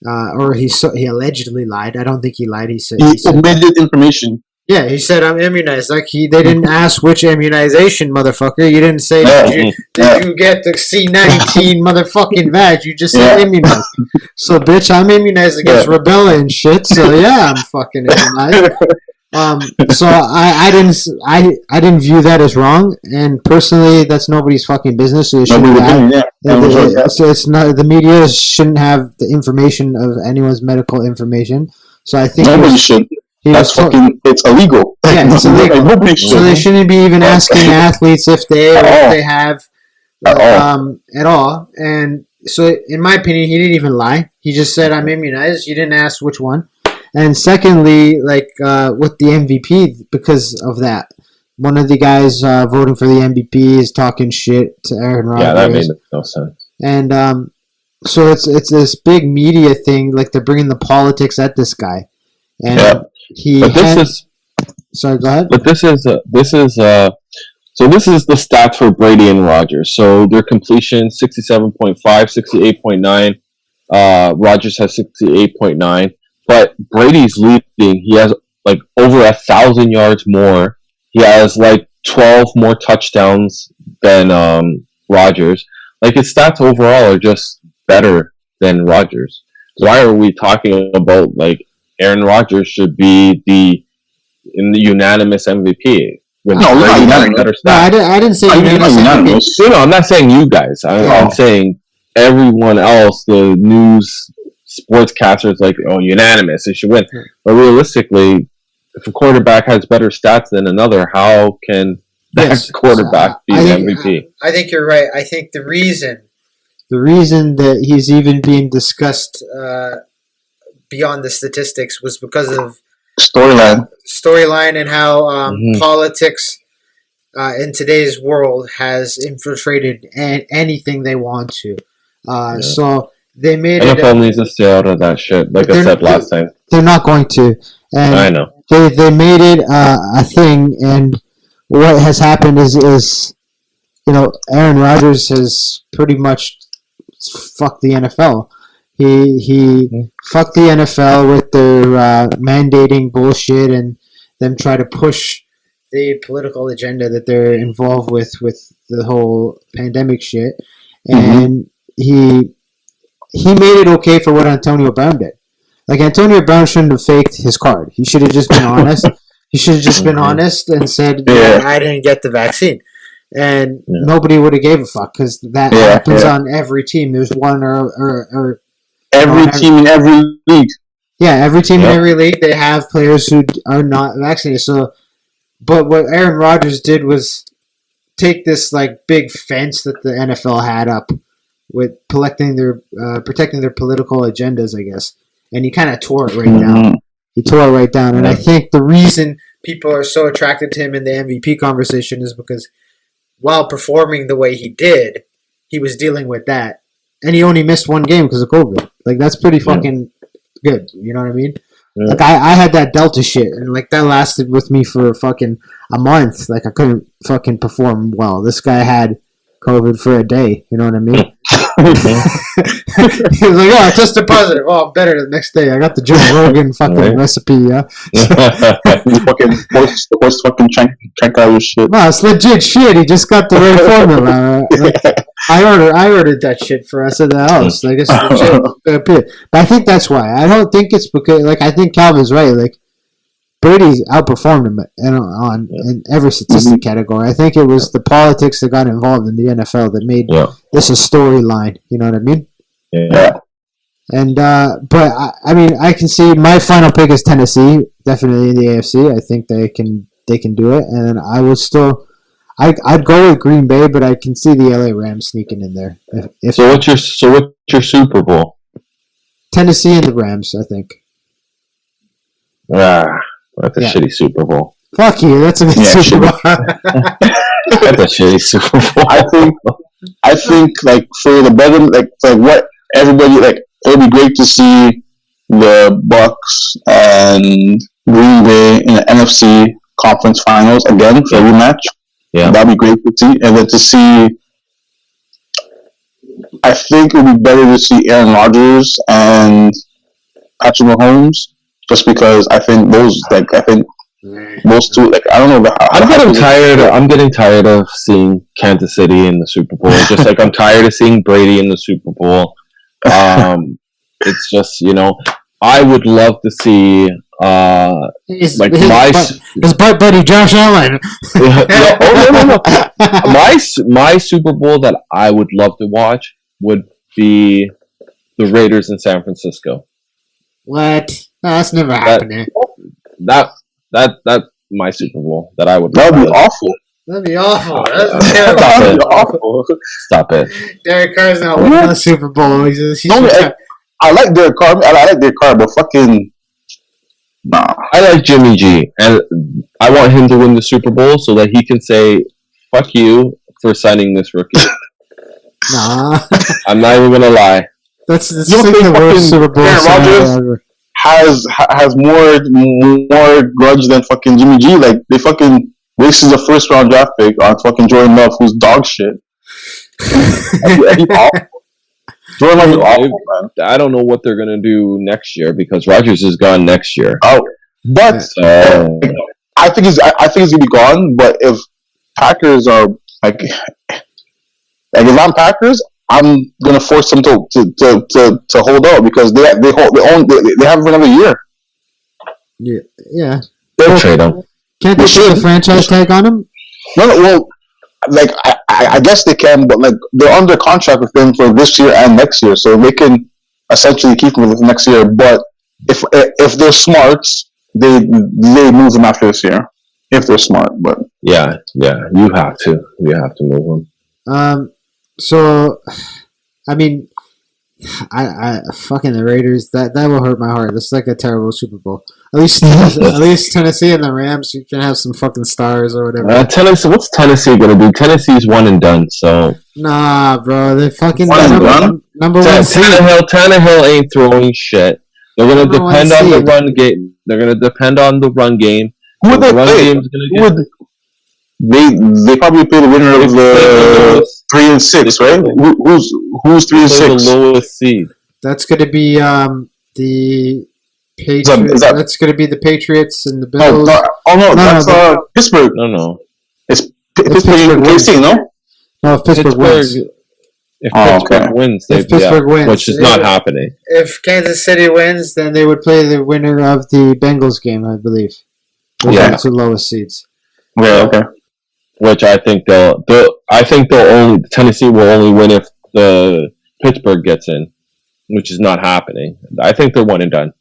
or he allegedly lied. I don't think he lied. He said omitted information. Yeah, he said I'm immunized. Like they didn't ask which immunization, motherfucker. You didn't say did you get the C-19 motherfucking vax. You just said immunized. So bitch, I'm immunized against rubella and shit. So yeah, I'm fucking immunized. So I didn't view that as wrong, and personally, that's nobody's fucking business. So it's not, the media shouldn't have the information of anyone's medical information. So I think nobody should. That's it's illegal. Yeah, it's illegal. So they shouldn't be even asking athletes if they have at all. And so, in my opinion, he didn't even lie. He just said, "I'm immunized." You didn't ask which one. And secondly, like with the MVP, because of that, one of the guys voting for the MVP is talking shit to Aaron Rodgers. Yeah, that made no sense. And so it's this big media thing, like they're bringing the politics at this guy. And sorry, go ahead. But this is the stats for Brady and Rodgers. So their completion 67.5, 68.9. Rodgers has 68.9. But Brady's leading. He has like over 1,000 yards more. He has like 12 more touchdowns than Rodgers. Like his stats overall are just better than Rodgers. Why are we talking about like Aaron Rodgers should be the unanimous MVP? No, I didn't say unanimous. No, I'm not saying you guys. I'm saying everyone else, the news sportscasters, like, unanimous, it should win. But realistically, if a quarterback has better stats than another, how can that quarterback be the MVP? I think you're right. I think the reason that he's even being discussed beyond the statistics was because of storyline and how politics in today's world has infiltrated anything they want to. So they made NFL needs to stay out of that shit. Like I said last time, they're not going to. And I know they made it a thing, and what has happened is Aaron Rodgers has pretty much fucked the NFL. He fucked the NFL with their mandating bullshit and them try to push the political agenda that they're involved with the whole pandemic shit. And he made it okay for what Antonio Brown did. Like, Antonio Brown shouldn't have faked his card. He should have just been honest. He should have just been honest and said, I didn't get the vaccine. And nobody would have gave a fuck, because that happens on every team. There's one or every team in every league. Yeah, every team in every league, they have players who are not vaccinated. So, but what Aaron Rodgers did was take this like big fence that the NFL had up with protecting their political agendas, I guess, and he kind of tore it right down. He tore it right down, and I think the reason people are so attracted to him in the MVP conversation is because while performing the way he did, he was dealing with that, and he only missed one game because of COVID. Like, that's pretty fucking good. You know what I mean? Yeah. Like, I had that Delta shit, and like that lasted with me for fucking a month. Like, I couldn't fucking perform well. This guy had COVID for a day. You know what I mean? He was like, I tested positive. Oh, I'm better the next day. I got the Joe Rogan fucking recipe, fucking horse fucking check out your shit. No, it's legit shit. He just got the right formula. Like, I ordered that shit for us at the house. Like, it's legit. But I think that's why. I don't think it's because, like, I think Calvin's right. Like, Brady's outperformed him in every statistic category. I think it was the politics that got involved in the NFL that made this a storyline. You know what I mean? Yeah. And but I mean, I can see my final pick is Tennessee, definitely in the AFC. I think they can do it, and I would still. I'd go with Green Bay, but I can see the LA Rams sneaking in there. So what's your Super Bowl? Tennessee and the Rams, I think. That's a shitty Super Bowl. Fuck you. That's a good Super Bowl. That's a shitty Super Bowl. I think like for the better, like what everybody like, it would be great to see the Bucks and Green Bay in the NFC Conference Finals again for a rematch. Yeah, that'd be great to see, and then to see. I think it would be better to see Aaron Rodgers and Patrick Mahomes. Just because I think those two, like, I don't know about I'm getting tired of seeing Kansas City in the Super Bowl. Just like I'm tired of seeing Brady in the Super Bowl. It's just, I would love to see his buddy Josh Allen. My Super Bowl that I would love to watch would be the Raiders in San Francisco. What? No, that's never happening. That's my Super Bowl that I would. That'd be awful. That'd be awful. That'd be awful. Stop it. Derek Carr's not winning the Super Bowl. He's I like Derek Carr. I like Derek Carr, but fucking I like Jimmy G, and I want him to win the Super Bowl so that he can say, "Fuck you for signing this rookie." Nah, I'm not even gonna lie. that's like the worst Super Bowl ever. Has more grudge than fucking Jimmy G. Like they fucking wasted a first round draft pick on fucking Jordan Love, who's dog shit. He's awful. Jordan Love is awful, man. I don't know what they're gonna do next year because Rodgers is gone next year. Oh, but I think he's gonna be gone. But if Packers are like if I'm Packers, I'm gonna force them to hold out because they have for another year. Yeah. They'll trade him. Can't they put the franchise tag on him? No, well, like I guess they can, but like they're under contract with them for this year and next year, so they can essentially keep him for next year. But if they're smart, they move him after this year. If they're smart, but yeah, you have to move him. So, I mean, I fucking the Raiders. That will hurt my heart. That's like a terrible Super Bowl. At least Tennessee and the Rams, you can have some fucking stars or whatever. Tennessee, what's Tennessee gonna do? Tennessee's one and done. So nah, bro, they fucking number one. Tannehill ain't throwing shit. They're gonna depend on the run game. They're gonna depend on the run game. Who would they play? They probably play the winner of the 3 and 6, right? Who's 3 and 6? The lowest seed. That's going to be the Patriots. That's going to be the Patriots and the Bills. That's Pittsburgh. No. It's Pittsburgh and KC, no? No, if Pittsburgh wins. If Pittsburgh wins, if Pittsburgh wins, which is not happening. If Kansas City wins, then they would play the winner of the Bengals game, I believe. Those are the 2 lowest seeds. Yeah, okay. Which I think Tennessee will only win if the Pittsburgh gets in, which is not happening. I think they're one and done.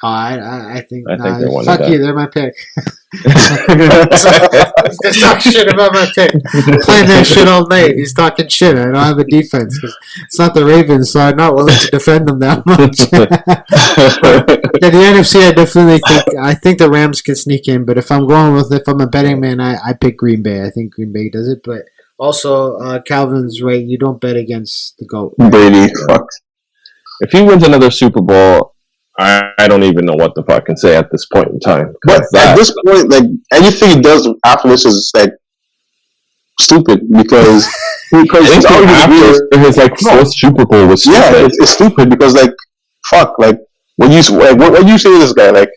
Oh, I think they're one and done. Fuck you, they're my pick. Just talk shit about my pick. Playing that shit all night. He's talking shit. I don't have a defense. It's not the Ravens, so I'm not willing to defend them that much. The NFC, I think the Rams can sneak in, but if I'm a betting man, I pick Green Bay. I think Green Bay does it, but also Calvin's right. You don't bet against the GOAT. Right? Brady, fuck. If he wins another Super Bowl, I don't even know what the fuck I can say at this point in time. But at this point, like anything he does after this is like stupid because he's already his like fourth Super Bowl was stupid. Yeah, it's stupid because like fuck, like what you say to this guy, like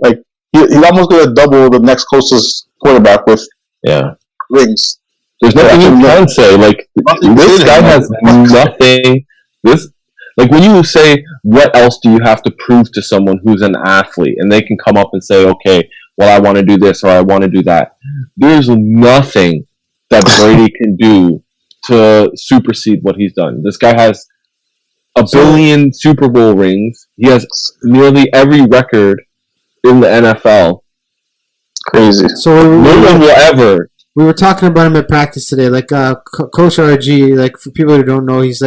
like he's almost gonna double the next closest quarterback with rings. There's nothing you can say. Like this guy has nothing. Like when you say, what else do you have to prove to someone who's an athlete? And they can come up and say, okay, well, I want to do this or I want to do that. There's nothing that Brady can do to supersede what he's done. This guy has a billion Super Bowl rings. He has nearly every record in the NFL. Crazy. So no one will ever. We were talking about him at practice today. Like Coach RG, like for people who don't know, he's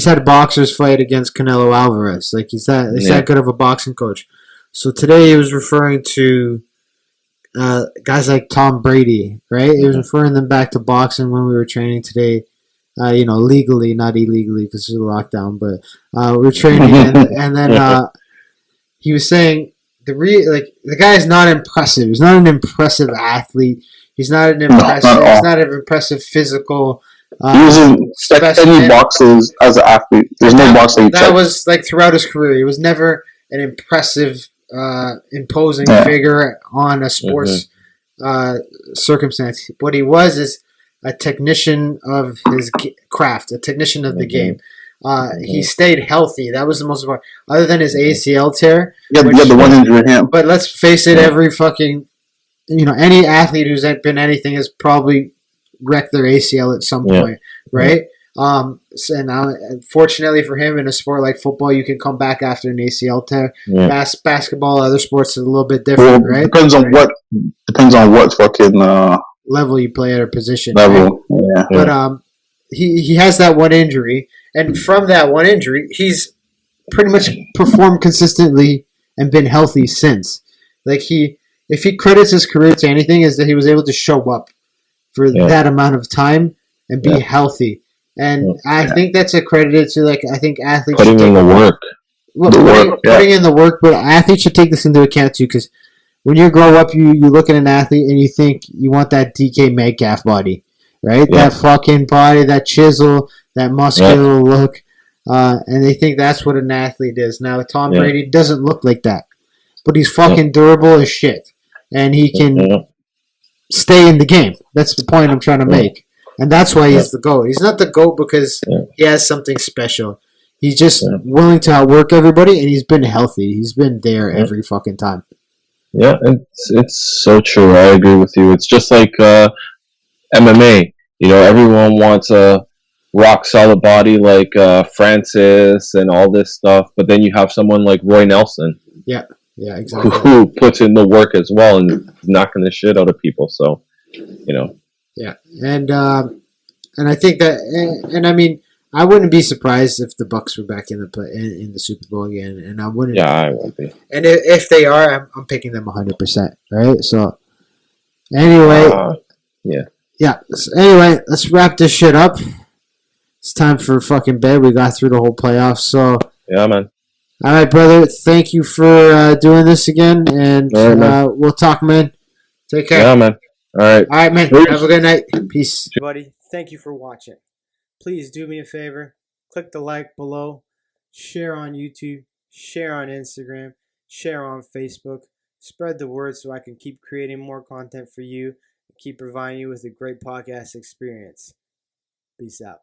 had a boxer's fight against Canelo Alvarez. Like he's that good of a boxing coach. So today he was referring to guys like Tom Brady, right? He was referring them back to boxing when we were training today. Legally, not illegally because there's a lockdown, but we were training, and then he was saying the guy is not impressive. He's not an impressive athlete. He's not an impressive physical. He doesn't check any boxes as an athlete. There's no box that he checked. That was like throughout his career. He was never an impressive, imposing figure on a sports circumstance. What he was is a technician of his craft, a technician of the game. He stayed healthy. That was the most important. Other than his ACL tear. Yeah, the one injury in him. But let's face it, every fucking, any athlete who's been anything has probably wrecked their ACL at some point, right? Fortunately for him, in a sport like football, you can come back after an ACL tear. Basketball, other sports is a little bit different, right? Depends on what fucking level you play at a position. Level, right? But he has that one injury, and from that one injury, he's pretty much performed consistently and been healthy since. Like if he credits his career to anything, is that he was able to show up for that amount of time and be healthy. And I think that's accredited to, like, I think athletes putting in the work. Putting in the work, but athletes should take this into account too, because when you grow up, you look at an athlete and you think you want that DK Metcalf body, right? Yeah. That fucking body, that chisel, that muscular look, and they think that's what an athlete is. Now, Tom Brady doesn't look like that, but he's fucking durable as shit, and he can stay in the game. That's the point I'm trying to make. And that's why he's the GOAT. He's not the GOAT because he has something special. He's just willing to outwork everybody, and he's been healthy. He's been there every fucking time. Yeah, it's so true. I agree with you. It's just like MMA. You know, everyone wants a rock solid body like Francis and all this stuff, but then you have someone like Roy Nelson. Yeah, exactly. Who puts in the work as well and is knocking the shit out of people. So, you know. Yeah, and I think that, and I mean, I wouldn't be surprised if the Bucks were back in the Super Bowl again, and I wouldn't. Yeah, I won't be. And if they are, I'm picking them 100%. Right. So anyway, yeah. So anyway, let's wrap this shit up. It's time for fucking bed. We got through the whole playoffs. So yeah, man. All right, brother. Thank you for doing this again, and we'll talk, man. Take care. Yeah, man. All right, man. Have a good night. Peace. Buddy, thank you for watching. Please do me a favor. Click the like below. Share on YouTube. Share on Instagram. Share on Facebook. Spread the word so I can keep creating more content for you and keep providing you with a great podcast experience. Peace out.